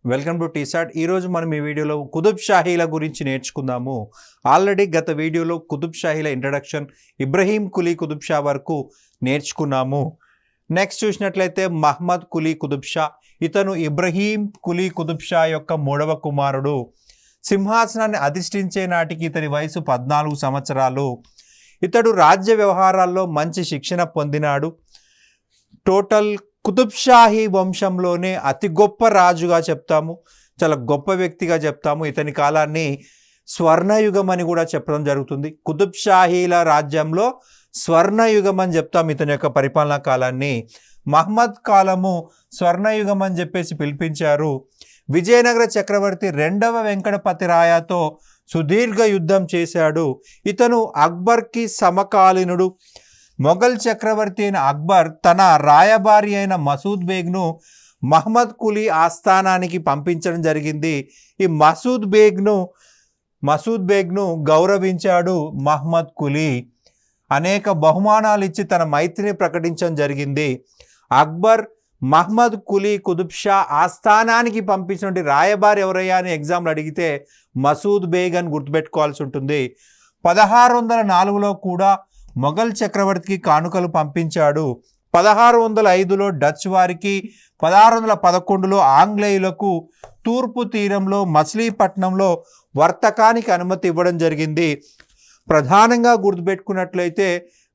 Welcome to T-SAT. ఈరోజు మనం ఈ వీడియోలో కుతుబ్ షాహీల గురించి నేర్చుకుందాము. ఆల్రెడీ గత వీడియోలో కుతుబ్ షాహీల ఇంట్రడక్షన్ ఇబ్రహీం కులీ కుతుబ్ షా వరకు నేర్చుకున్నాము. నెక్స్ట్ చూసినట్లయితే మహమ్మద్ కులీ కుతుబ్ షా, ఇతను ఇబ్రహీం కులీ కుతుబ్ షా యొక్క మూడవ కుమారుడు. సింహాసనాన్ని అధిష్ఠించే నాటికి ఇతని వయసు 14 సంవత్సరాలు. ఇతడు రాజ్య వ్యవహారాల్లో మంచి శిక్షణ పొందినాడు. టోటల్ కుతుబ్ షాహీ వంశంలోనే అతి గొప్ప రాజుగా చెప్తాము, చాలా గొప్ప వ్యక్తిగా చెప్తాము. ఇతని కాలాన్ని స్వర్ణయుగం అని కూడా చెప్పడం జరుగుతుంది. కుతుబ్ షాహీల రాజ్యంలో స్వర్ణయుగం అని చెప్తాం ఇతని యొక్క పరిపాలనా కాలాన్ని. మహమ్మద్ కాలము స్వర్ణయుగం అని చెప్పేసి పిలిపించారు. విజయనగర చక్రవర్తి 2వ వెంకటపతి రాయతో సుదీర్ఘ యుద్ధం చేశాడు. ఇతను అక్బర్కి సమకాలీనుడు. మొఘల్ చక్రవర్తి అయిన అక్బర్ తన రాయబారి అయిన మసూద్ బేగ్ను మహమ్మద్ కులీ ఆస్థానానికి పంపించడం జరిగింది. ఈ మసూద్ బేగ్ను గౌరవించాడు మహమ్మద్ కులీ. అనేక బహుమానాలు ఇచ్చి తన మైత్రిని ప్రకటించడం జరిగింది. అక్బర్ మహమ్మద్ కులీ కుతుబ్ షా ఆస్థానానికి పంపించిన రాయబారి ఎవరయ్యా అని ఎగ్జామ్లు అడిగితే మసూద్ బేగ్ అని గుర్తుపెట్టుకోవాల్సి ఉంటుంది. 1604లో కూడా మొఘల్ చక్రవర్తికి కానుకలు పంపించాడు. 1605లో డచ్ వారికి, 1611లో ఆంగ్లేయులకు తూర్పు తీరంలో మచిలీపట్నంలో వర్తకానికి అనుమతి ఇవ్వడం జరిగింది. ప్రధానంగా గుర్తుపెట్టుకున్నట్లయితే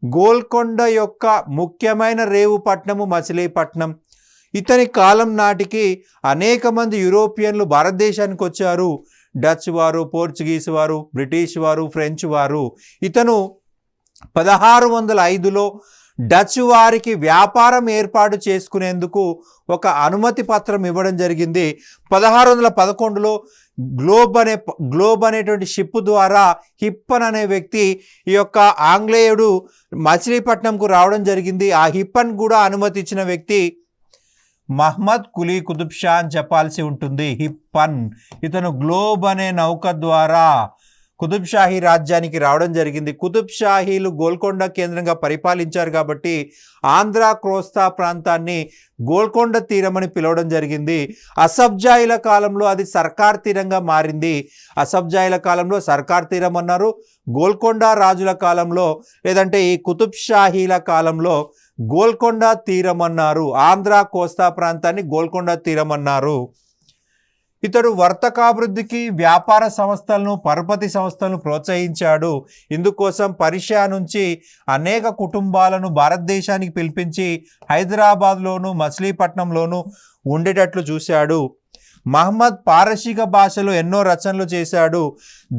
గోల్కొండ యొక్క ముఖ్యమైన రేవు పట్టణము మచిలీపట్నం. ఇతని కాలం నాటికి అనేక మంది యూరోపియన్లు భారతదేశానికి వచ్చారు. డచ్ వారు, పోర్చుగీస్ వారు, బ్రిటిష్ వారు, ఫ్రెంచ్ వారు. ఇతను 1605లో డచ్ వారికి వ్యాపారం ఏర్పాటు చేసుకునేందుకు ఒక అనుమతి పత్రం ఇవ్వడం జరిగింది. 1611లో గ్లోబ్ అనేటువంటి షిప్ ద్వారా హిప్పన్ అనే వ్యక్తి ఈ యొక్క ఆంగ్లేయుడు మచిలీపట్నంకు రావడం జరిగింది. ఆ హిప్పన్ కూడా అనుమతి ఇచ్చిన వ్యక్తి మహమ్మద్ కులీ కుతుబ్ షా అని చెప్పాల్సి ఉంటుంది. హిప్పన్ ఇతను గ్లోబ్ అనే నౌక ద్వారా కుతుబ్ షాహీ రాజ్యానికి రావడం జరిగింది. కుతుబ్ షాహీలు గోల్కొండ కేంద్రంగా పరిపాలించారు కాబట్టి ఆంధ్ర కోస్తా ప్రాంతాన్ని గోల్కొండ తీరం అని పిలవడం జరిగింది. అసబ్జాయిల కాలంలో అది సర్కార్ తీరంగా మారింది. అసబ్జాయిల కాలంలో సర్కార్ తీరం అన్నారు. గోల్కొండ రాజుల కాలంలో లేదంటే ఈ కుతుబ్ షాహీల కాలంలో గోల్కొండ తీరం అన్నారు. ఆంధ్ర కోస్తా ప్రాంతాన్ని గోల్కొండ తీరం అన్నారు. ఇతడు వర్తకాభివృద్ధికి వ్యాపార సంస్థలను, పరపతి సంస్థలను ప్రోత్సహించాడు. ఇందుకోసం పర్షియా నుంచి అనేక కుటుంబాలను భారతదేశానికి పిలిపించి హైదరాబాద్లోను మచిలీపట్నంలోను ఉండేటట్లు చూశాడు. మహమ్మద్ పారసీక భాషలో ఎన్నో రచనలు చేశాడు.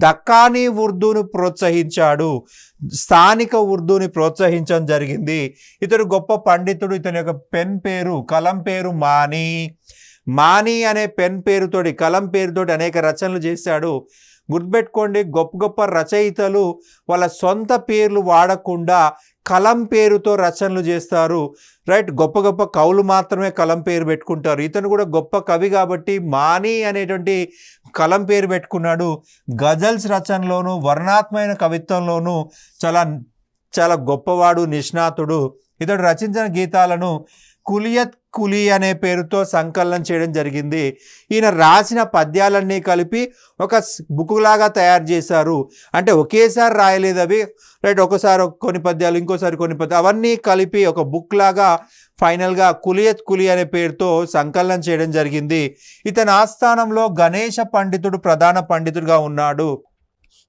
దక్కానీ ఉర్దూను ప్రోత్సహించాడు. స్థానిక ఉర్దూని ప్రోత్సహించడం జరిగింది. ఇతడు గొప్ప పండితుడు. ఇతని యొక్క కలం పేరు మానీ అనే పెన్ పేరుతోటి, కలం పేరుతోటి అనేక రచనలు చేశాడు. గుర్తుపెట్టుకోండి, గొప్ప గొప్ప రచయితలు వాళ్ళ సొంత పేర్లు వాడకుండా కలం పేరుతో రచనలు చేస్తారు. రైట్, గొప్ప గొప్ప కవులు మాత్రమే కలం పేరు పెట్టుకుంటారు. ఇతను కూడా గొప్ప కవి కాబట్టి మానీ అనేటువంటి కలం పేరు పెట్టుకున్నాడు. గజల్స్ రచనలోను, వర్ణాత్మకమైన కవిత్వంలోను చాలా చాలా గొప్పవాడు, నిష్ణాతుడు. ఇతడు రచించిన గీతాలను కులియత్ కులీ అనే పేరుతో సంకలనం చేయడం జరిగింది. ఈయన రాసిన పద్యాలన్నీ కలిపి ఒక బుక్ లాగా తయారు చేశారు. అంటే ఒకేసారి రాయలేదు అవి, రైట్, ఒకసారి కొన్ని పద్యాలు, ఇంకోసారి కొన్ని పద్యాలు, అవన్నీ కలిపి ఒక బుక్ లాగా ఫైనల్గా కులియత్ కులీ అనే పేరుతో సంకలనం చేయడం జరిగింది. ఇతని ఆస్థానంలో గణేశ పండితుడు ప్రధాన పండితుడిగా ఉన్నాడు.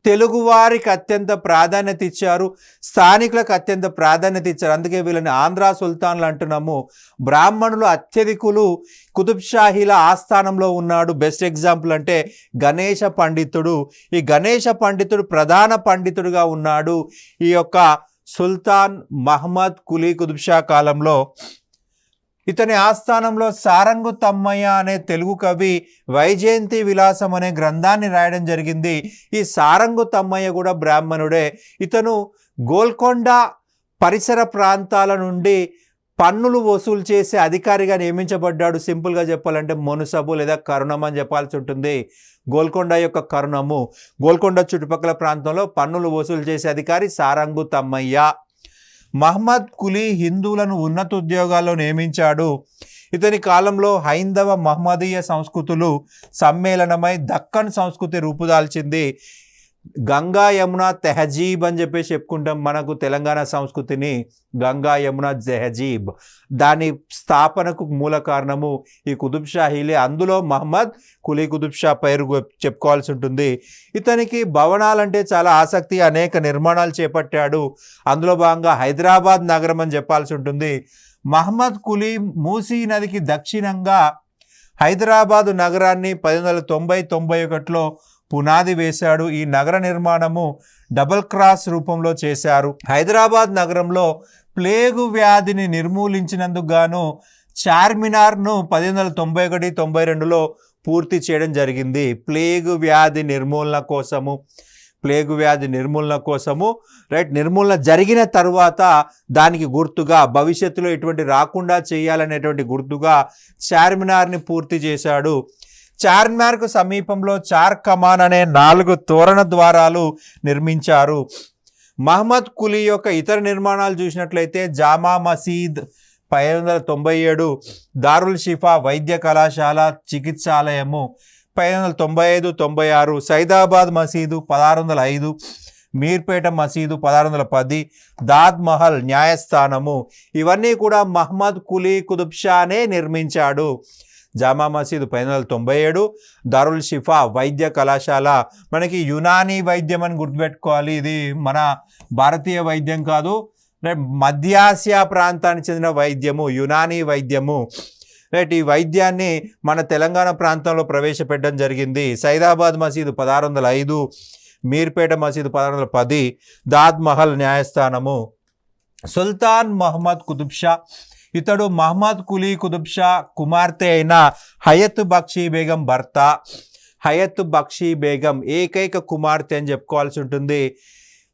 తెలుగువారికి అత్యంత ప్రాధాన్యత ఇచ్చారు, స్థానికులకు అత్యంత ప్రాధాన్యత ఇచ్చారు. అందుకే వీళ్ళని ఆంధ్ర సుల్తాన్లు అంటున్నాము. బ్రాహ్మణులు అత్యధికులు కుతుబ్ షాహీల ఆస్థానంలో ఉన్నాడు. బెస్ట్ ఎగ్జాంపుల్ అంటే గణేశ పండితుడు. ఈ గణేశ పండితుడు ప్రధాన పండితుడుగా ఉన్నాడు ఈ యొక్క సుల్తాన్ మహమ్మద్ కులీ కుతుబ్ షా కాలంలో. ఇతని ఆస్థానంలో సారంగు తమ్మయ్య అనే తెలుగు కవి వైజయంతి విలాసం అనే గ్రంథాన్ని రాయడం జరిగింది. ఈ సారంగు తమ్మయ్య కూడా బ్రాహ్మణుడే. ఇతను గోల్కొండ పరిసర ప్రాంతాల నుండి పన్నులు వసూలు చేసే అధికారిగా నియమించబడ్డాడు. సింపుల్గా చెప్పాలంటే మునుసబు లేదా కరుణం అని చెప్పాల్సి ఉంటుంది. గోల్కొండ యొక్క కరుణము, గోల్కొండ చుట్టుపక్కల ప్రాంతంలో పన్నులు వసూలు చేసే అధికారి సారంగు తమ్మయ్య. మహమ్మద్ కులీ హిందువులను ఉన్నత ఉద్యోగాల్లో నియమించాడు. ఇతని కాలంలో హైందవ మహమ్మదీయ సంస్కృతులు సమ్మేళనమై దక్కన్ సంస్కృతి రూపుదాల్చింది. గంగా యమున తెహజీబ్ అని చెప్పేసి చెప్పుకుంటాం మనకు తెలంగాణ సంస్కృతిని. గంగా యమున తెహజీబ్ దాని స్థాపనకు మూల కారణము ఈ కుతుబ్ షాహీలే. అందులో మహమ్మద్ కులీ కుతుబ్ షా పేరు చెప్పుకోవాల్సి ఉంటుంది. ఇతనికి భవనాలంటే చాలా ఆసక్తి, అనేక నిర్మాణాలు చేపట్టాడు. అందులో భాగంగా హైదరాబాద్ నగరం అని చెప్పాల్సి ఉంటుంది. మహమ్మద్ కులీ మూసీ నదికి దక్షిణంగా హైదరాబాదు నగరాన్ని 1890-91లో పునాది వేశాడు. ఈ నగర నిర్మాణము డబుల్ క్రాస్ రూపంలో చేశారు. హైదరాబాద్ నగరంలో ప్లేగు వ్యాధిని నిర్మూలించినందుకు గాను చార్మినార్ను 1891-92లో పూర్తి చేయడం జరిగింది. ప్లేగు వ్యాధి నిర్మూలన కోసము రైట్, నిర్మూలన జరిగిన తర్వాత దానికి గుర్తుగా భవిష్యత్తులో ఎటువంటి రాకుండా చేయాలనేటువంటి గుర్తుగా చార్మినార్ని పూర్తి చేశాడు. చార్మినార్కు సమీపంలో చార్ కమాన్ అనే 4 తోరణ ద్వారాలు నిర్మించారు. మహమ్మద్ కులీ యొక్క ఇతర నిర్మాణాలు చూసినట్లయితే జామా మసీద్ 1597, దారుల్ షిఫా వైద్య కళాశాల చికిత్సాలయము 1595-96, సైదాబాద్ మసీదు 1605, మీర్పేట మసీదు 1610, దాద్ మహల్ న్యాయస్థానము ఇవన్నీ కూడా మహమ్మద్ కులీ కుతుబ్ షానే నిర్మించాడు. జామా మసీదు 1597, దారుల్ షిఫా వైద్య కళాశాల మనకి యునానీ వైద్యం అని గుర్తుపెట్టుకోవాలి. ఇది మన భారతీయ వైద్యం కాదు, మధ్యాసియా ప్రాంతానికి చెందిన వైద్యము, యునానీ వైద్యము. రైట్, ఈ వైద్యాన్ని మన తెలంగాణ ప్రాంతంలో ప్రవేశపెట్టడం జరిగింది. సైదాబాద్ మసీదు 1605, మీర్పేట మసీదు 1610, దాద్ మహల్ న్యాయస్థానము. సుల్తాన్ మహమ్మద్ కుతుబ్ షా ఇతడు మహమ్మద్ కులీ కుతుబ్ షా కుమార్తె అయిన హయత్ బక్షీ బేగం భర్త. హయత్ బక్షీ బేగం ఏకైక కుమార్తె అని చెప్పుకోవాల్సి ఉంటుంది.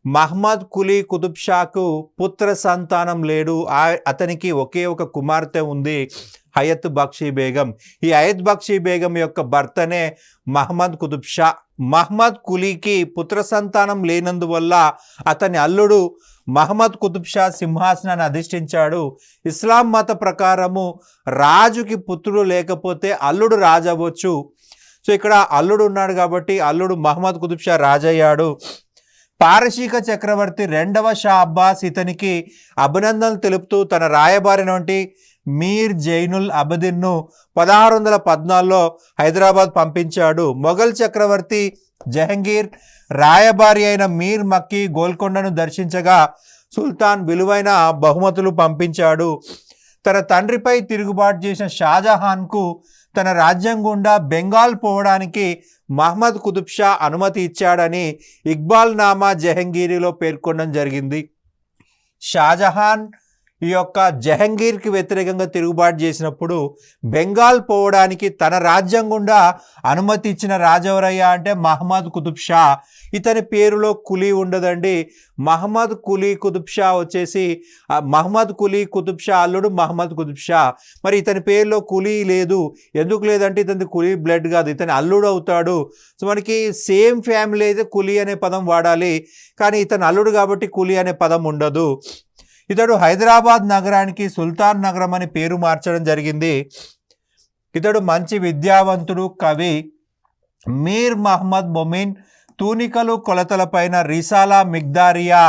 మహమ్మద్ కులీ కుతుబ్ షాకు పుత్ర సంతానం లేడు. అతనికి ఒకే ఒక కుమార్తె ఉంది, హయత్ బక్షీ బేగం. ఈ హయత్ బక్షీ బేగం యొక్క భర్తనే మహమ్మద్ కుతుబ్ షా. మహమ్మద్ కులీకి పుత్ర సంతానం లేనందువల్ల అతని అల్లుడు మహమ్మద్ కుతుబ్ షా సింహాసనాన్ని అధిష్ఠించాడు. ఇస్లాం మత ప్రకారము రాజుకి పుత్రుడు లేకపోతే అల్లుడు రాజు అవ్వచ్చు. సో ఇక్కడ అల్లుడు ఉన్నాడు కాబట్టి అల్లుడు మహమ్మద్ కుతుబ్ షా రాజయ్యాడు. పారసీక చక్రవర్తి 2వ షా అబ్బాస్ ఇతనికి అభినందనలు తెలుపుతూ తన రాయబారినటువంటి మీర్ జైనుల్ అబదిన్ను 1614లో హైదరాబాద్ పంపించాడు. మొఘల్ చక్రవర్తి జహంగీర్ రాయబారి అయిన మీర్ మక్కీ గోల్కొండను దర్శించగా సుల్తాన్ విలువైన బహుమతులు పంపించాడు. తన తండ్రిపై తిరుగుబాటు చేసిన షాజహాన్కు తన రాజ్యం గుండా బెంగాల్ పోవడానికి మహమ్మద్ కుతుబ్ షా అనుమతి ఇచ్చాడని ఇక్బాల్ నామా జహంగీరిలో పేర్కొనడం జరిగింది. షాజహాన్ ఈ యొక్క జహంగీర్కి వ్యతిరేకంగా తిరుగుబాటు చేసినప్పుడు బెంగాల్ పోవడానికి తన రాజ్యం గుండా అనుమతి ఇచ్చిన రాజెవరయ్యా అంటే మహమ్మద్ కుతుబ్ షా. ఇతని పేరులో కులీ ఉండదండి. మహమ్మద్ కులీ కుతుబ్ షా వచ్చేసి మహమ్మద్ కులీ కుతుబ్ షా అల్లుడు మహమ్మద్ కుతుబ్ షా. మరి ఇతని పేరులో కులీ లేదు. ఎందుకు లేదంటే ఇతని కులీ బ్లడ్ కాదు, ఇతని అల్లుడు అవుతాడు. సో మనకి సేమ్ ఫ్యామిలీ అయితే కులీ అనే పదం వాడాలి, కానీ ఇతని అల్లుడు కాబట్టి కులీ అనే పదం ఉండదు. ఇతడు హైదరాబాద్ నగరానికి సుల్తాన్ నగరం అని పేరు మార్చడం జరిగింది. ఇతడు మంచి విద్యావంతుడు, కవి. మీర్ మహమ్మద్ మొమిన్ తూనికలు కొలతలపైన రిసాలా మిగ్దారియా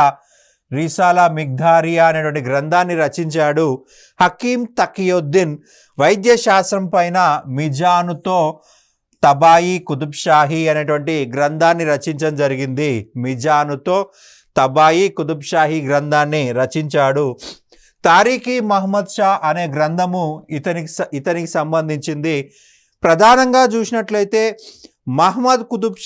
అనేటువంటి గ్రంథాన్ని రచించాడు. హకీం తకియుద్దీన్ వైద్య శాస్త్రం పైన మిజానుతో తబాయి కుతుబ్ షాహీ అనేటువంటి గ్రంథాన్ని రచించడం జరిగింది. మిజానుతో తబాయి కుతుబ్ షాహీ గ్రంథాన్ని రచించాడు. తారీఖీ మహమ్మద్ షా అనే గ్రంథము ఇతనికి సంబంధించింది. ప్రధానంగా చూసినట్లయితే మహమ్మద్ కుతుబ్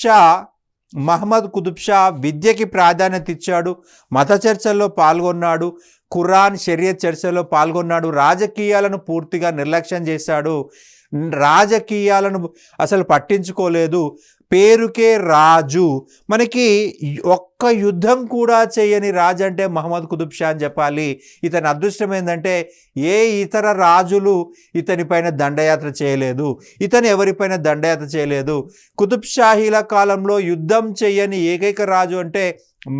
షా విద్యకి ప్రాధాన్యత ఇచ్చాడు, మత చర్చల్లో పాల్గొన్నాడు, ఖురాన్ షరియత్ చర్చల్లో పాల్గొన్నాడు. రాజకీయాలను పూర్తిగా నిర్లక్ష్యం చేశాడు, రాజకీయాలను అసలు పట్టించుకోలేదు. పేరుకే రాజు. మనకి ఒక్క యుద్ధం కూడా చేయని రాజు అంటే మహమ్మద్ కుతుబ్ షా అని చెప్పాలి. ఇతని అదృష్టం ఏంటంటే ఏ ఇతర రాజులు ఇతనిపైన దండయాత్ర చేయలేదు, ఇతను ఎవరిపైన దండయాత్ర చేయలేదు. కుతుబ్ షాహీల కాలంలో యుద్ధం చేయని ఏకైక రాజు అంటే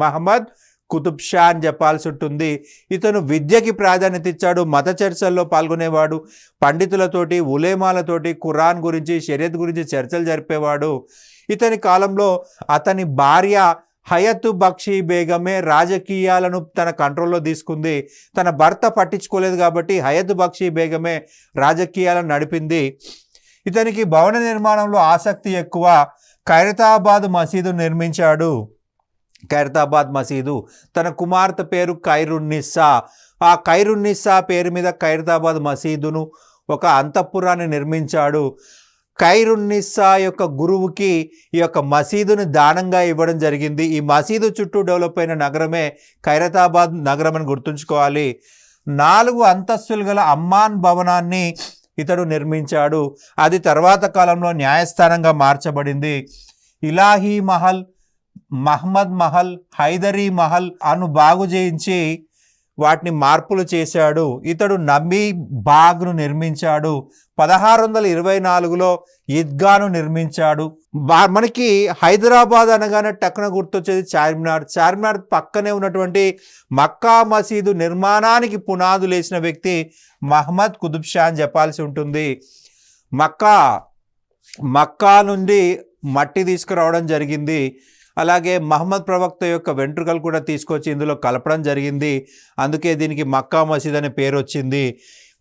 మహమ్మద్ కుతుబ్ షా అని చెప్పాల్సి ఉంటుంది. ఇతను విద్యకి ప్రాధాన్యత ఇచ్చాడు, మత చర్చల్లో పాల్గొనేవాడు, పండితులతోటి ఉలేమాలతోటి ఖురాన్ గురించి షరియత్ గురించి చర్చలు జరిపేవాడు. ఇతని కాలంలో అతని భార్య హయత్ బక్షీ బేగమే రాజకీయాలను తన కంట్రోల్లో తీసుకుంది. తన భర్త పట్టించుకోలేదు కాబట్టి హయత్ బక్షీ బేగమే రాజకీయాలను నడిపింది. ఇతనికి భవన నిర్మాణంలో ఆసక్తి ఎక్కువ. ఖైరతాబాద్ మసీదు నిర్మించాడు. ఖైరతాబాద్ మసీదు. తన కుమార్తె పేరు ఖైరున్నిస్సా. ఆ ఖైరున్నిస్సా పేరు మీద ఖైరతాబాద్ మసీదును ఒక అంతఃపురాన్ని నిర్మించాడు. ఖైరున్నిస్సా యొక్క గురువుకి ఈ యొక్క మసీదును దానంగా ఇవ్వడం జరిగింది. ఈ మసీదు చుట్టూ డెవలప్ అయిన నగరమే ఖైరతాబాద్ నగరం అని గుర్తుంచుకోవాలి. 4 అంతస్తులు గల అమ్మాన్ భవనాన్ని ఇతడు నిర్మించాడు. అది తర్వాత కాలంలో న్యాయస్థానంగా మార్చబడింది. ఇలాహీ మహల్, మహ్మద్ మహల్, హైదరీ మహల్ అను బాగు చేయించి వాటిని మార్పులు చేశాడు. ఇతడు నబీ బాగ్ను నిర్మించాడు. 1624లో ఈద్గాను నిర్మించాడు. మనకి హైదరాబాద్ అనగానే టక్కున గుర్తొచ్చేది చార్మినార్. చార్మినార్ పక్కనే ఉన్నటువంటి మక్కా మసీదు నిర్మాణానికి పునాదులు వేసిన వ్యక్తి మహమ్మద్ కుతుబ్ షా అని చెప్పాల్సి ఉంటుంది. మక్కా నుండి మట్టి తీసుకురావడం జరిగింది. అలాగే మహమ్మద్ ప్రవక్త యొక్క వెంట్రుకలు కూడా తీసుకొచ్చి ఇందులో కలపడం జరిగింది. అందుకే దీనికి మక్కా మసీద్ అనే పేరు వచ్చింది.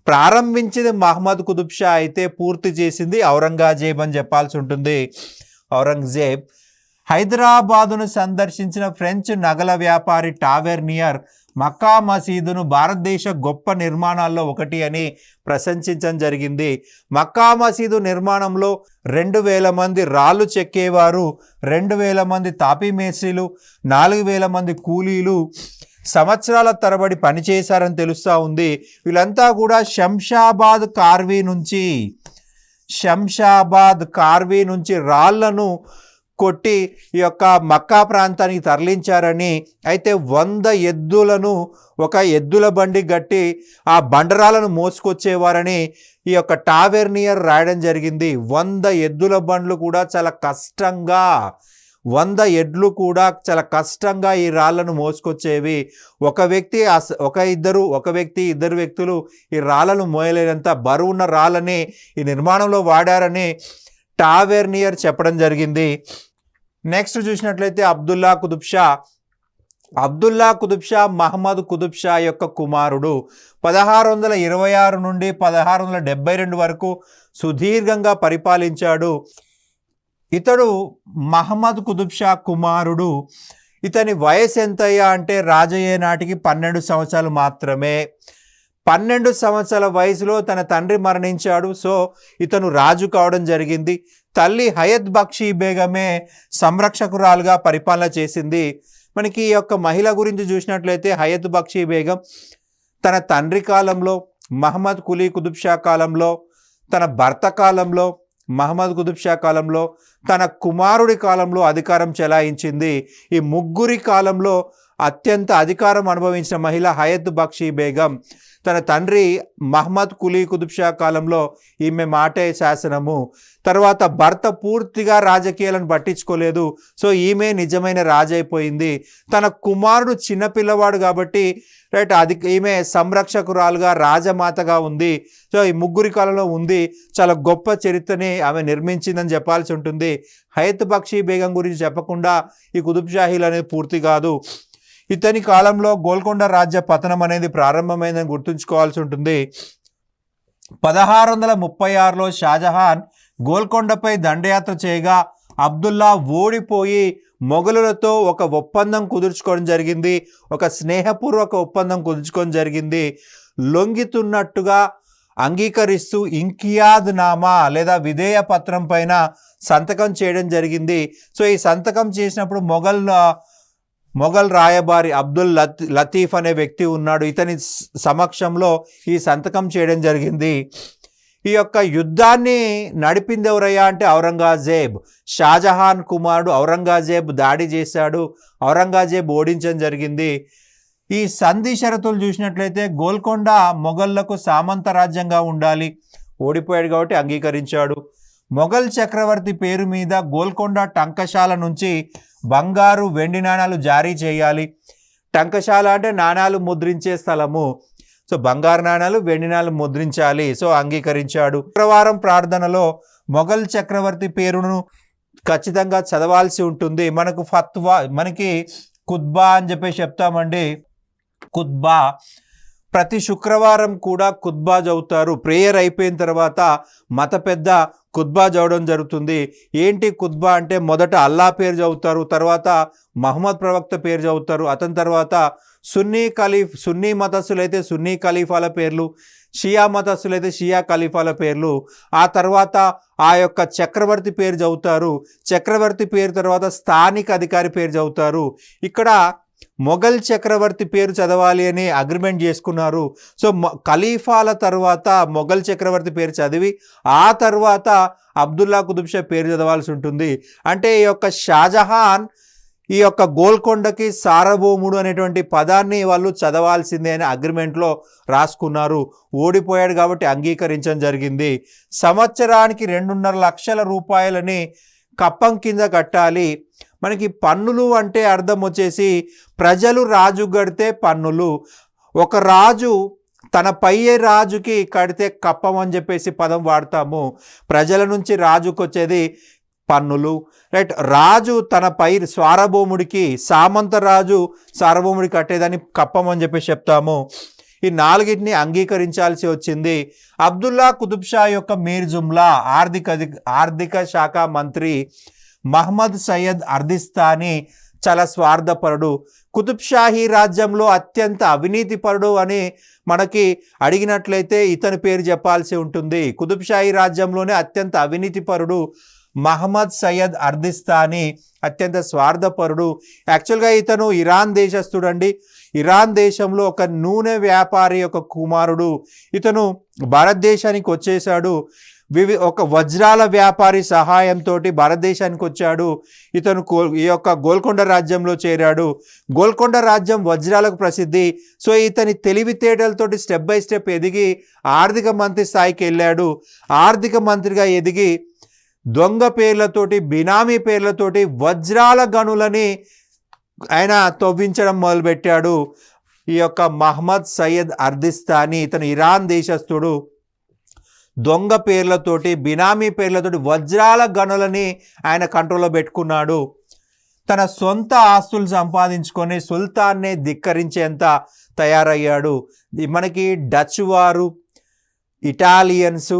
ప్రారంభించింది మహమ్మద్ కుతుబ్ షా అయితే పూర్తి చేసింది ఔరంగజేబ్ అని చెప్పాల్సి ఉంటుంది. ఔరంగజేబ్ హైదరాబాదును సందర్శించిన ఫ్రెంచ్ నగల వ్యాపారి టావెర్నియర్ మక్కా మసీదును భారతదేశ గొప్ప నిర్మాణాల్లో ఒకటి అని ప్రశంసించడం జరిగింది. మక్కా మసీదు నిర్మాణంలో 2000 మంది రాళ్ళు చెక్కేవారు, 2000 మంది తాపీ మేస్త్రీలు, 4000 మంది కూలీలు సంవత్సరాల తరబడి పనిచేశారని తెలుస్తూ ఉంది. వీళ్ళంతా కూడా శంషాబాద్ కార్వీ నుంచి రాళ్లను కొట్టి ఈ యొక్క మక్కా ప్రాంతానికి తరలించారని, అయితే 100 ఎద్దులను ఒక ఎద్దుల బండి గట్టి ఆ బండరాలను మోసుకొచ్చేవారని ఈ యొక్క టావెర్నియర్ రాయడం జరిగింది. 100 ఎద్దుల బండ్లు కూడా చాలా కష్టంగా 100 ఎడ్లు కూడా చాలా కష్టంగా ఈ రాళ్లను మోసుకొచ్చేవి. ఒక వ్యక్తి ఇద్దరు వ్యక్తులు ఈ రాళ్లను మోయలేనంత బరువున్న రాళ్ళని ఈ నిర్మాణంలో వాడారని టావెర్నియర్ చెప్పడం జరిగింది. నెక్స్ట్ చూసినట్లయితే అబ్దుల్లా కుతుబ్ షా మహమ్మద్ కుతుబ్ షా యొక్క కుమారుడు. 1626 నుండి 1672 వరకు సుదీర్ఘంగా పరిపాలించాడు. ఇతడు మహమ్మద్ కుతుబ్ షా కుమారుడు. ఇతని వయసు ఎంతయ్యా అంటే రాజయ్యే నాటికి 12 సంవత్సరాలు మాత్రమే. 12 సంవత్సరాల వయసులో తన తండ్రి మరణించాడు. సో ఇతను రాజు కావడం జరిగింది. తల్లి హయత్ బక్షీ బేగమే సంరక్షకురాలుగా పరిపాలన చేసింది. మనకి ఈ యొక్క మహిళ గురించి చూసినట్లయితే హయత్ బక్షీ బేగం తన తండ్రి కాలంలో, మహమ్మద్ కులీ కుతుబ్ షా కాలంలో, తన భర్త కాలంలో, మహమ్మద్ కుతుబ్ షా కాలంలో, తన కుమారుడి కాలంలో అధికారం చెలాయించింది. ఈ ముగ్గురి కాలంలో అత్యంత అధికారం అనుభవించిన మహిళ హయత్ బక్షీ బేగం. తన తండ్రి మహమ్మద్ కులీ కుతుబ్ షా కాలంలో ఈమె మాటే శాసనము. తర్వాత భర్త పూర్తిగా రాజకీయాలను పట్టించుకోలేదు. సో ఈమె నిజమైన రాజైపోయింది. తన కుమారుడు చిన్నపిల్లవాడు కాబట్టి ఈమె సంరక్షకురాలుగా రాజమాతగా ఉంది. సో ఈ ముగ్గురి కాలంలో ఉంది. చాలా గొప్ప చరిత్రని ఆమె నిర్మించిందని చెప్పాల్సి ఉంటుంది. హయత్ బక్షీ బేగం గురించి చెప్పకుండా ఈ కుతుబ్ షాహీలు అనేది పూర్తి కాదు. ఇతని కాలంలో గోల్కొండ రాజ్య పతనం అనేది ప్రారంభమైందని గుర్తుంచుకోవాల్సి ఉంటుంది. 1636లో షాజహాన్ గోల్కొండపై దండయాత్ర చేయగా అబ్దుల్లా ఓడిపోయి మొఘలులతో ఒక ఒప్పందం కుదుర్చుకోవడం జరిగింది. ఒక స్నేహపూర్వక ఒప్పందం కుదుర్చుకోవడం జరిగింది. లొంగితున్నట్టుగా అంగీకరిస్తూ ఇంకియాద్ నామా లేదా విధేయ పత్రం పైన సంతకం చేయడం జరిగింది. సో ఈ సంతకం చేసినప్పుడు మొఘల్ రాయబారి అబ్దుల్ లతీఫ్ అనే వ్యక్తి ఉన్నాడు. ఇతని సమక్షంలో ఈ సంతకం చేయడం జరిగింది. ఈ యొక్క యుద్ధాన్ని నడిపింది ఎవరయ్యా అంటే ఔరంగజేబ్. షాజహాన్ కుమారుడు ఔరంగజేబ్ దాడి చేశాడు. ఔరంగజేబ్ ఓడించడం జరిగింది. ఈ సంధి షరతులు చూసినట్లయితే గోల్కొండ మొఘళ్లకు సామంత రాజ్యంగా ఉండాలి. ఓడిపోయాడు కాబట్టి అంగీకరించాడు. మొఘల్ చక్రవర్తి పేరు మీద గోల్కొండ టంకశాల నుంచి బంగారు వెండి నాణాలు జారీ చేయాలి. టంకశాల అంటే నాణాలు ముద్రించే స్థలము. సో బంగారు నాణాలు, వెండి నాణాలు ముద్రించాలి. సో అంగీకరించాడు. శుక్రవారం ప్రార్థనలో మొఘల్ చక్రవర్తి పేరును ఖచ్చితంగా చదవాల్సి ఉంటుంది. మనకి ఖుత్బా అని చెప్పేసి చెప్తామండి. ఖుత్బా ప్రతి శుక్రవారం కూడా ఖుత్బా చదువుతారు. ప్రేయర్ అయిపోయిన తర్వాత మత పెద్ద ఖుత్బా చదవడం జరుగుతుంది. ఏంటి ఖుత్బా అంటే మొదట అల్లా పేరు చదువుతారు, తర్వాత మహమ్మద్ ప్రవక్త పేరు చదువుతారు, అతని తర్వాత సున్నీ మతస్థులైతే సున్నీ ఖలీఫాల పేర్లు, షియా మతస్థులైతే షియా ఖలీఫాల పేర్లు, ఆ తర్వాత ఆ యొక్క చక్రవర్తి పేరు చదువుతారు. చక్రవర్తి పేరు తర్వాత స్థానిక అధికారి పేరు చదువుతారు. ఇక్కడ మొఘల్ చక్రవర్తి పేరు చదవాలి అని అగ్రిమెంట్ చేసుకున్నారు. సో ఖలీఫాల తర్వాత మొఘల్ చక్రవర్తి పేరు చదివి ఆ తర్వాత అబ్దుల్లా కుతుబ్ షా పేరు చదవాల్సి ఉంటుంది. అంటే ఈ యొక్క షాజహాన్ ఈ యొక్క గోల్కొండకి సార్వభౌముడు అనేటువంటి పదాన్ని వాళ్ళు చదవాల్సిందే అని అగ్రిమెంట్లో రాసుకున్నారు. ఓడిపోయాడు కాబట్టి అంగీకరించడం జరిగింది. సంవత్సరానికి 2.5 లక్షల రూపాయలని కప్పం కింద కట్టాలి. మనకి పన్నులు అంటే అర్థం వచ్చేసి ప్రజలు రాజు కడితే పన్నులు, ఒక రాజు తన పై రాజుకి కడితే కప్పం అని చెప్పేసి పదం వాడతాము. ప్రజల నుంచి రాజుకు వచ్చేది పన్నులు, రైట్. రాజు తన పై సార్వభౌముడికి, సామంత రాజు సార్వభౌముడికి కట్టేదాన్ని కప్పం అని చెప్పేసి చెప్తాము. ఈ 4టిని అంగీకరించాల్సి వచ్చింది. అబ్దుల్లా కుతుబ్ షా యొక్క మీర్ జుమ్లా ఆర్థిక శాఖ మంత్రి మహమ్మద్ సయ్యద్ అర్దిస్తానీ చాలా స్వార్థపరుడు. కుతుబ్ షాహీ రాజ్యంలో అత్యంత అవినీతిపరుడు అని మనకి అడిగినట్లయితే ఇతని పేరు చెప్పాల్సి ఉంటుంది. కుతుబ్ షాహీ రాజ్యంలోనే అత్యంత అవినీతిపరుడు మహమ్మద్ సయ్యద్ అర్దిస్తానీ, అత్యంత స్వార్థపరుడు. యాక్చువల్గా ఇతను ఇరాన్ దేశస్థుడండి. ఇరాన్ దేశంలో ఒక నూనె వ్యాపారి యొక్క కుమారుడు. ఇతను భారతదేశానికి వచ్చేసాడు. ఒక వజ్రాల వ్యాపారి సహాయంతో భారతదేశానికి వచ్చాడు. ఇతను ఈ యొక్క గోల్కొండ రాజ్యంలో చేరాడు. గోల్కొండ రాజ్యం వజ్రాలకు ప్రసిద్ధి. సో ఇతని తెలివితేటలతోటి స్టెప్ బై స్టెప్ ఎదిగి ఆర్థిక మంత్రి స్థాయికి వెళ్ళాడు. ఆర్థిక మంత్రిగా ఎదిగి దొంగ పేర్లతోటి, బినామీ పేర్లతోటి వజ్రాల గనులని ఆయన తవ్వించడం మొదలుపెట్టాడు. ఈ యొక్క మహమ్మద్ సయ్యద్ అర్దిస్తానీ ఇతను ఇరాన్ దేశస్థుడు. దొంగ పేర్లతోటి, బినామీ పేర్లతోటి వజ్రాల గనులని ఆయన కంట్రోల్లో పెట్టుకున్నాడు. తన సొంత ఆస్తులు సంపాదించుకొని సుల్తాన్నే ధిక్కరించేంత తయారయ్యాడు. మనకి డచ్ వారు, ఇటాలియన్స్,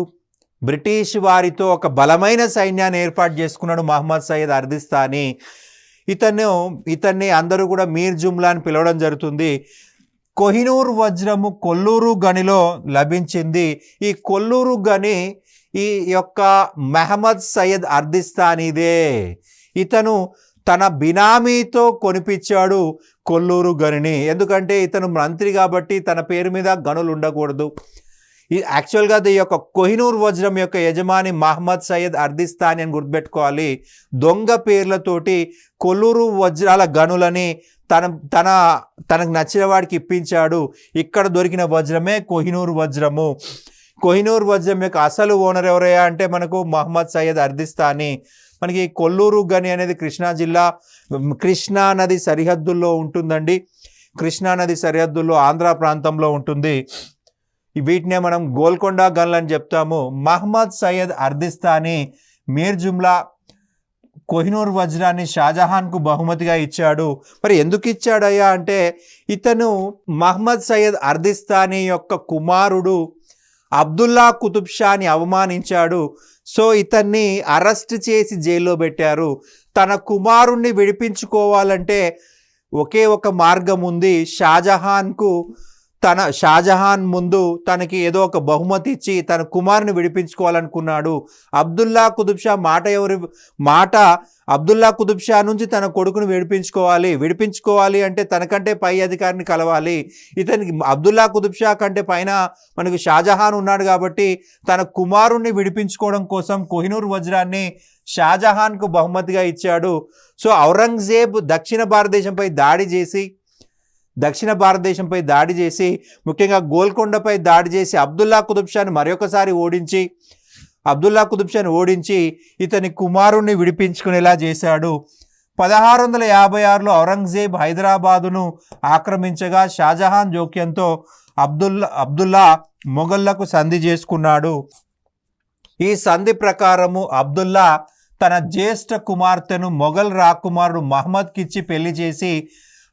బ్రిటిష్ వారితో ఒక బలమైన సైన్యాన్ని ఏర్పాటు చేసుకున్నాడు మహమ్మద్ సయ్యద్ అర్దిస్తానీ. ఇతన్ని అందరూ కూడా మీర్ జుమ్లా అని పిలవడం జరుగుతుంది. కోహినూర్ వజ్రము కొల్లూరు గనిలో లభించింది. ఈ కొల్లూరు గని ఈ యొక్క మహమ్మద్ సయ్యద్ అర్దిస్తానీదే. ఇతను తన బినామీతో కొనిపించాడు కొల్లూరు గనిని. ఎందుకంటే ఇతను మంత్రి కాబట్టి తన పేరు మీద గనులు ఉండకూడదు. యాక్చువల్గా ఈ యొక్క కోహినూర్ వజ్రం యొక్క యజమాని మహమ్మద్ సయ్యద్ అర్దిస్తానీ అని గుర్తుపెట్టుకోవాలి. దొంగ పేర్లతోటి కొల్లూరు వజ్రాల గనులని తనకు నచ్చిన వాడికి ఇప్పించాడు. ఇక్కడ దొరికిన వజ్రమే కోహినూర్ వజ్రము. కోహినూర్ వజ్రం యొక్క అసలు ఓనర్ ఎవరయ్యా అంటే మనకు మహమ్మద్ సయ్యద్ అర్దిస్తానీ. మనకి కొల్లూరు గని అనేది కృష్ణా జిల్లా, కృష్ణా నది సరిహద్దుల్లో ఉంటుందండి. కృష్ణా నది సరిహద్దుల్లో ఆంధ్ర ప్రాంతంలో ఉంటుంది. వీటినే మనం గోల్కొండ గన్లు అని చెప్తాము. మహమ్మద్ సయ్యద్ అర్దిస్తానీ మీర్ జుమ్లా కోహినూర్ వజ్రాన్ని షాజహాన్కు బహుమతిగా ఇచ్చాడు. మరి ఎందుకు ఇచ్చాడయ్యా అంటే ఇతను మహమ్మద్ సయ్యద్ అర్దిస్తానీ యొక్క కుమారుడు అబ్దుల్లా కుతుబ్ షాని అవమానించాడు. సో ఇతన్ని అరెస్ట్ చేసి జైల్లో పెట్టారు. తన కుమారుణ్ణి విడిపించుకోవాలంటే ఒకే ఒక మార్గం ఉంది. షాజహాన్ ముందు తనకి ఏదో ఒక బహుమతి ఇచ్చి తన కుమారుని విడిపించుకోవాలనుకున్నాడు. అబ్దుల్లా కుతుబ్ షా అబ్దుల్లా కుతుబ్ షా నుంచి తన కొడుకును విడిపించుకోవాలి అంటే తనకంటే పై అధికారిని కలవాలి. ఇతనికి అబ్దుల్లా కుతుబ్ షా కంటే పైన మనకు షాజహాన్ ఉన్నాడు కాబట్టి తన కుమారుణ్ణి విడిపించుకోవడం కోసం కోహినూర్ వజ్రాన్ని షాజహాన్కు బహుమతిగా ఇచ్చాడు. సో ఔరంగజేబ్ దక్షిణ భారతదేశంపై దాడి చేసి ముఖ్యంగా గోల్కొండపై దాడి చేసి అబ్దుల్లా కుతుబ్ షాని మరొకసారి ఓడించి ఇతని కుమారుణ్ణి విడిపించుకునేలా చేశాడు. 1656లో ఔరంగజేబ్ హైదరాబాదును ఆక్రమించగా షాజహాన్ జోక్యంతో అబ్దుల్లా మొఘల్లకు సంధి చేసుకున్నాడు. ఈ సంధి ప్రకారము అబ్దుల్లా తన జ్యేష్ఠ కుమార్తెను మొఘల్ రాకుమారుడు మహమ్మద్కి ఇచ్చి పెళ్లి చేసి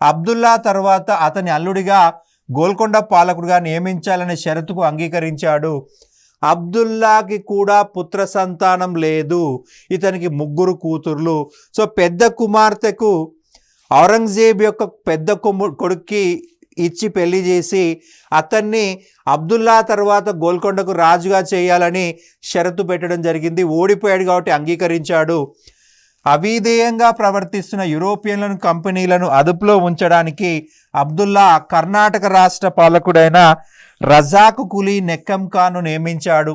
అబ్దుల్లా తర్వాత అతని అల్లుడిగా గోల్కొండ పాలకుడిగా నియమించాలనే షరతుకు అంగీకరించాడు. అబ్దుల్లాకి కూడా పుత్ర సంతానం లేదు. ఇతనికి 3 కూతుర్లు. సో పెద్ద కుమార్తెకు ఔరంగజేబ్ యొక్క పెద్ద కొడుక్కి ఇచ్చి పెళ్లి చేసి అతన్ని అబ్దుల్లా తర్వాత గోల్కొండకు రాజుగా చేయాలని షరతు పెట్టడం జరిగింది. ఓడిపోయాడు కాబట్టి అంగీకరించాడు. అవిధేయంగా ప్రవర్తిస్తున్న యూరోపియన్లను కంపెనీలను అదుపులో ఉంచడానికి అబ్దుల్లా కర్ణాటక రాష్ట్ర పాలకుడైన రజాక్ కులీ నెక్కం ఖాన్ను నియమించాడు.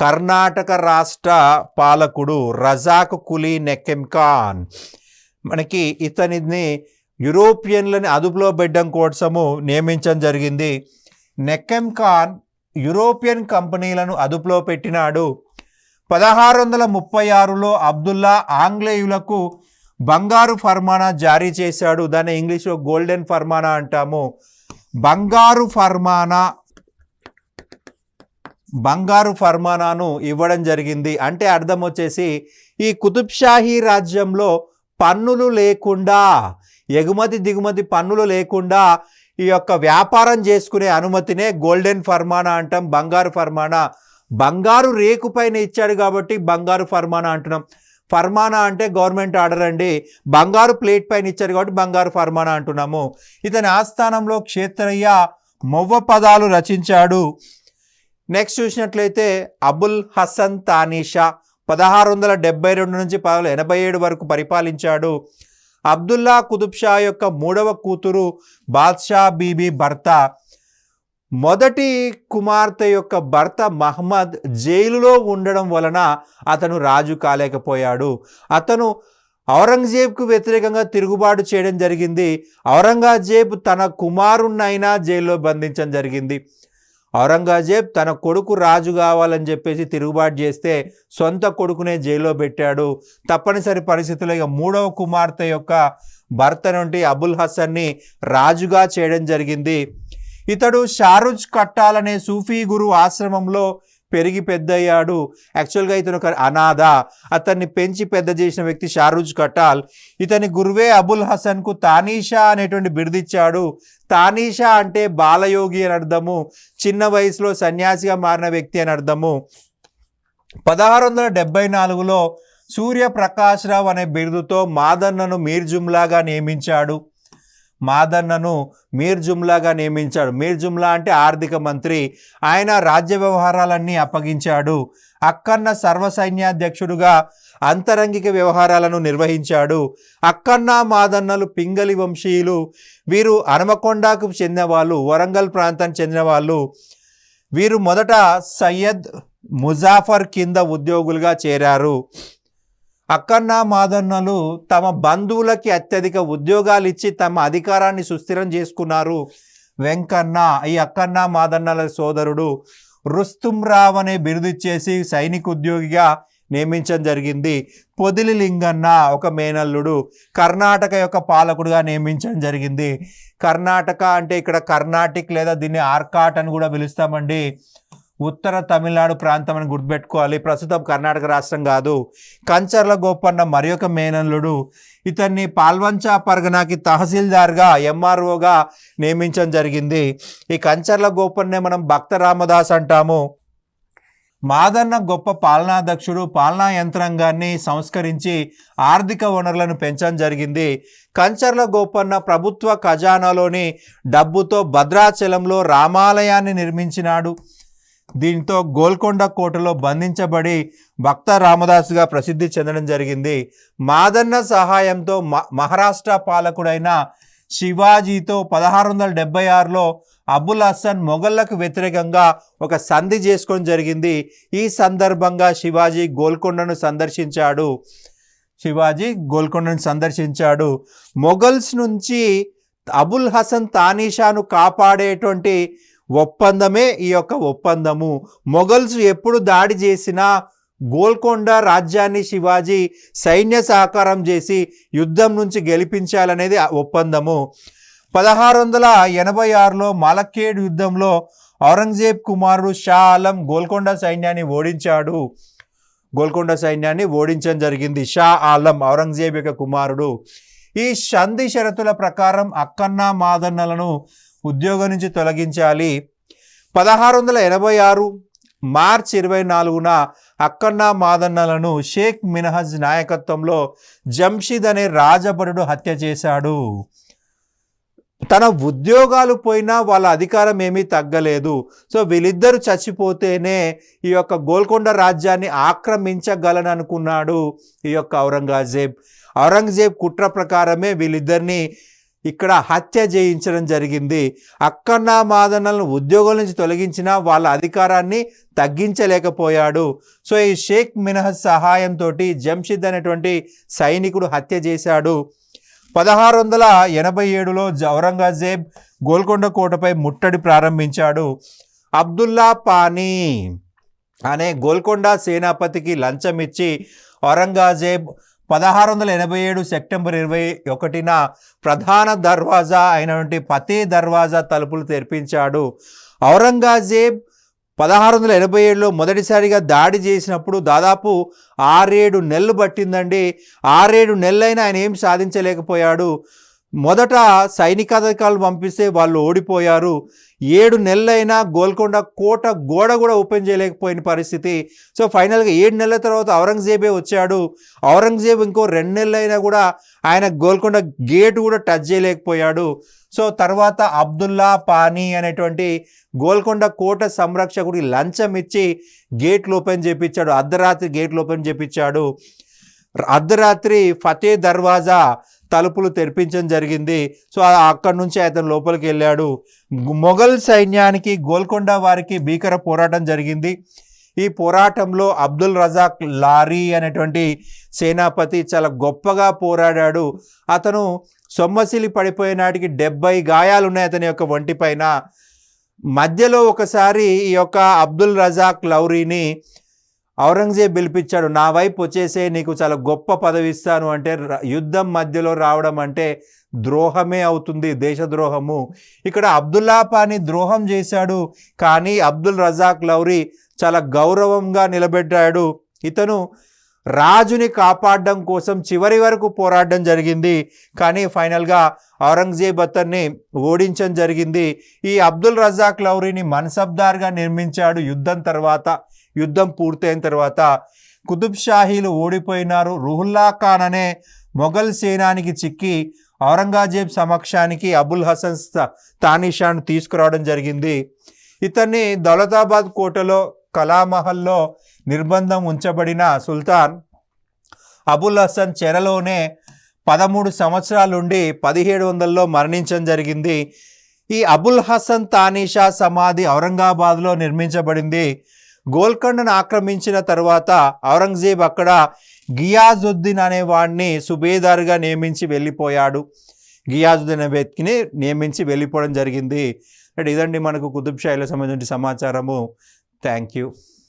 కర్ణాటక రాష్ట్ర పాలకుడు రజాక్ కులీ నెక్కం ఖాన్ మనకి ఇతనిని యూరోపియన్లని అదుపులో పెట్టడం కోసము నియమించడం జరిగింది. నెక్కం ఖాన్ యూరోపియన్ కంపెనీలను అదుపులో పెట్టినాడు. 1636లో అబ్దుల్లా ఆంగ్లేయులకు బంగారు ఫర్మానా జారీ చేశాడు. దాన్ని ఇంగ్లీష్లో గోల్డెన్ ఫర్మానా అంటాము. బంగారు ఫర్మానాను ఇవ్వడం జరిగింది. అంటే అర్థం వచ్చేసి ఈ కుతుబ్ షాహీ రాజ్యంలో పన్నులు లేకుండా, ఎగుమతి దిగుమతి పన్నులు లేకుండా ఈ యొక్క వ్యాపారం చేసుకునే అనుమతినే గోల్డెన్ ఫర్మానా అంటాం. బంగారు ఫర్మానా బంగారు రేకు పైన ఇచ్చాడు కాబట్టి బంగారు ఫర్మానా అంటున్నాం. ఫర్మానా అంటే గవర్నమెంట్ ఆర్డర్ అండి. బంగారు ప్లేట్ పైన ఇచ్చాడు కాబట్టి బంగారు ఫర్మానా అంటున్నాము. ఇతని ఆస్థానంలో క్షేత్రయ్య మొవ్వ పదాలు రచించాడు. నెక్స్ట్ చూసినట్లయితే అబుల్ హసన్ తానీషా 1672 నుంచి 1687 వరకు పరిపాలించాడు. అబ్దుల్లా కుతుబ్ షా యొక్క 3వ కూతురు బాద్షా బీబీ భర్త. మొదటి కుమార్తె యొక్క భర్త మహమ్మద్ జైలులో ఉండడం వలన అతను రాజు కాలేకపోయాడు. అతను ఔరంగజేబ్కు వ్యతిరేకంగా తిరుగుబాటు చేయడం జరిగింది. ఔరంగజేబ్ తన కుమారుణ్ణైనా జైల్లో బంధించడం జరిగింది. ఔరంగజేబ్ తన కొడుకు రాజు కావాలని చెప్పేసి తిరుగుబాటు చేస్తే సొంత కొడుకునే జైల్లో పెట్టాడు. తప్పనిసరి పరిస్థితుల్లో ఇక 3వ కుమార్తె యొక్క భర్త నుండి అబుల్ హసన్ని రాజుగా చేయడం జరిగింది. ఇతడు షారుజ్ కట్టాలనే సూఫీ గురు ఆశ్రమంలో పెరిగి పెద్దయ్యాడు. యాక్చువల్గా ఇతను ఒక అనాథ. అతన్ని పెంచి పెద్ద చేసిన వ్యక్తి షారుజ్ కటాల్. ఇతని గురువే అబుల్ హసన్కు తానీషా అనేటువంటి బిరుదిచ్చాడు. తానీషా అంటే బాలయోగి అని అర్థము, చిన్న వయసులో సన్యాసిగా మారిన వ్యక్తి అని అర్థము. 1674లో సూర్యప్రకాశ్రావు అనే బిరుదుతో మాదన్నను మీర్ జుమ్లాగా నియమించాడు. మీర్ జుమ్లా అంటే ఆర్థిక మంత్రి. ఆయన రాజ్య వ్యవహారాలన్నీ అప్పగించాడు. అక్కన్న సర్వసైన్యాధ్యక్షుడుగా అంతరంగిక వ్యవహారాలను నిర్వహించాడు. అక్కన్న మాదన్నలు పింగళి వంశీయులు. వీరు హనుమకొండకు చెందిన వాళ్ళు, వరంగల్ ప్రాంతానికి చెందిన వాళ్ళు. వీరు మొదట సయ్యద్ ముజాఫర్ కింద ఉద్యోగులుగా చేరారు. అక్కన్న మాదన్నలు తమ బంధువులకి అత్యధిక ఉద్యోగాలు ఇచ్చి తమ అధికారాన్ని సుస్థిరం చేసుకున్నారు. వెంకన్న ఈ అక్కన్న మాదన్నల సోదరుడు రుస్తుంరావ్ అనే బిరుదిచ్చేసి సైనిక ఉద్యోగిగా నియమించడం జరిగింది. పొదిలి లింగన్న ఒక మేనల్లుడు కర్ణాటక యొక్క పాలకుడుగా నియమించడం జరిగింది. కర్ణాటక అంటే ఇక్కడ కర్ణాటిక్ లేదా దీన్ని ఆర్కాట్ అని కూడా పిలుస్తామండి. ఉత్తర తమిళనాడు ప్రాంతం అని గుర్తుపెట్టుకోవాలి. ప్రస్తుతం కర్ణాటక రాష్ట్రం కాదు. కంచర్ల గోపన్న మరి ఒక మేనల్లుడు. ఇతన్ని పాల్వంచా పరగనాకి తహసీల్దార్గా ఎంఆర్ఓగా నియమించడం జరిగింది. ఈ కంచర్ల గోపన్నే మనం భక్త రామదాస్ అంటాము. మాదన్న గొప్ప పాలనాధ్యక్షుడు. పాలనా యంత్రాంగాన్ని సంస్కరించి ఆర్థిక వనరులను పెంచడం జరిగింది. కంచర్ల గోపన్న ప్రభుత్వ ఖజానాలోని డబ్బుతో భద్రాచలంలో రామాలయాన్ని నిర్మించినాడు. దీంతో గోల్కొండ కోటలో బంధించబడి భక్త రామదాసుగా ప్రసిద్ధి చెందడం జరిగింది. మాదన్న సహాయంతో మహారాష్ట్ర పాలకుడైన శివాజీతో 1676లో అబుల్ హసన్ మొఘళ్లకు వ్యతిరేకంగా ఒక సంధి చేసుకోవడం జరిగింది. ఈ సందర్భంగా శివాజీ గోల్కొండను సందర్శించాడు. మొఘల్స్ నుంచి అబుల్ హసన్ తానీషాను కాపాడేటువంటి ఒప్పందమే ఈ యొక్క ఒప్పందము. మొఘల్స్ ఎప్పుడు దాడి చేసినా గోల్కొండ రాజ్యాన్ని శివాజీ సైన్య సహకారం చేసి యుద్ధం నుంచి గెలిపించాలనేది ఒప్పందము. 1686లో మలక్కేడ్ యుద్ధంలో ఔరంగజేబ్ కుమారుడు షా ఆలం గోల్కొండ సైన్యాన్ని ఓడించడం జరిగింది. షా ఆలం ఔరంగజేబ్ యొక్క కుమారుడు. ఈ సంధి షరతుల ప్రకారం అక్కన్న మాదన్నలను ఉద్యోగం నుంచి తొలగించాలి. 1686 మార్చి 24న అక్కన్న మాదన్నలను షేక్ మినహజ్ నాయకత్వంలో జంషీద్ అనే రాజభటుడు హత్య చేశాడు. తన ఉద్యోగాలు పోయినా వాళ్ళ అధికారం ఏమీ తగ్గలేదు. సో వీళ్ళిద్దరూ చచ్చిపోతేనే ఈ యొక్క గోల్కొండ రాజ్యాన్ని ఆక్రమించగలననుకున్నాడు ఈ యొక్క ఔరంగజేబ్ కుట్ర ప్రకారమే వీళ్ళిద్దరిని ఇక్కడ హత్య చేయించడం జరిగింది. అక్కన్న మాదన్నలను ఉద్యోగం నుంచి తొలగించినా వాళ్ళ అధికారాన్ని తగ్గించలేకపోయాడు. సో ఈ షేక్ మినహజ్ సహాయంతో జంషీద్ అనేటువంటి సైనికుడు హత్య చేశాడు. 1687లో ఔరంగజేబ్ గోల్కొండ కోటపై ముట్టడి ప్రారంభించాడు. అబ్దుల్లా పానీ అనే గోల్కొండ సేనాపతికి లంచం ఇచ్చి ఔరంగజేబ్ 1687 సెప్టెంబర్ 21న ప్రధాన దర్వాజా అయినటువంటి ఫతే దర్వాజా తలుపులు తెరిపించాడు. ఔరంగజేబ్ 1687లో మొదటిసారిగా దాడి చేసినప్పుడు దాదాపు 6-7 నెలలు పట్టిందండి. 6-7 నెలలైనా ఆయన ఏం సాధించలేకపోయాడు. మొదట సైనికాధికారులు పంపిస్తే వాళ్ళు ఓడిపోయారు. 7 నెలలైనా గోల్కొండ కోట గోడ కూడా ఓపెన్ చేయలేకపోయిన పరిస్థితి. సో ఫైనల్గా 7 నెలల తర్వాత ఔరంగజేబే వచ్చాడు. ఔరంగజేబ్ ఇంకో 2 నెలలైనా కూడా ఆయన గోల్కొండ గేట్ కూడా టచ్ చేయలేకపోయాడు. సో తర్వాత అబ్దుల్లా పానీ అనేటువంటి గోల్కొండ కోట సంరక్షకుడికి లంచం ఇచ్చి గేట్లు ఓపెన్ చేయించాడు. అర్ధరాత్రి గేట్లు ఓపెన్ చేయించాడు. అర్ధరాత్రి ఫతే దర్వాజా తలుపులు తెరిపించడం జరిగింది. సో అక్కడి నుంచి అతను లోపలికి వెళ్ళాడు. మొఘల్ సైన్యానికి గోల్కొండ వారికి భీకర పోరాటం జరిగింది. ఈ పోరాటంలో అబ్దుల్ రజాక్ లారీ అనేటువంటి సేనాపతి చాలా గొప్పగా పోరాడాడు. అతను సొమ్మసిలి పడిపోయే నాటికి 70 గాయాలు ఉన్నాయి అతని యొక్క ఒంటి పైన. మధ్యలో ఒకసారి ఈ యొక్క అబ్దుల్ రజాక్ లౌరీని ఔరంగజేబ్ పిలిపించాడు. నా వైపు వచ్చేసే, నీకు చాలా గొప్ప పదవి ఇస్తాను అంటే యుద్ధం మధ్యలో రావడం అంటే ద్రోహమే అవుతుంది, దేశద్రోహము. ఇక్కడ అబ్దుల్లా పానీ ద్రోహం చేశాడు, కానీ అబ్దుల్ రజాక్ లౌరీ చాలా గౌరవంగా నిలబెట్టాడు. ఇతను రాజుని కాపాడడం కోసం చివరి వరకు పోరాడడం జరిగింది. కానీ ఫైనల్గా ఔరంగజేబ్ అతన్ని ఓడించడం జరిగింది. ఈ అబ్దుల్ రజాక్ లౌరీని మన్సబ్దార్గా నిర్మించాడు. యుద్ధం పూర్తయిన తర్వాత కుతుబ్ షాహీలు ఓడిపోయినారు. రుహుల్లా ఖాన్ అనే మొఘల్ సేనానికి చిక్కి ఔరంగజేబ్ సమక్షానికి అబుల్ హసన్ తానిషాను తీసుకురావడం జరిగింది. ఇతన్ని దౌలతాబాద్ కోటలో కలామహల్లో నిర్బంధం ఉంచబడిన సుల్తాన్ అబుల్ హసన్ చెరలోనే 13 సంవత్సరాలుండి 1700లో మరణించడం జరిగింది. ఈ అబుల్ హసన్ తానిషా సమాధి ఔరంగాబాద్లో నిర్మించబడింది. గోల్కొండను ఆక్రమించిన తర్వాత ఔరంగజేబ్ అక్కడ గియాజుద్దీన్ అనే వాడిని సుబేదార్గా నియమించి వెళ్ళిపోయాడు. గియాజుద్దీన్ అనే వ్యక్తిని నియమించి వెళ్ళిపోవడం జరిగింది. ఇదండి మనకు కుతుబ్ షాహీలకు సంబంధించిన సమాచారము. Thank you.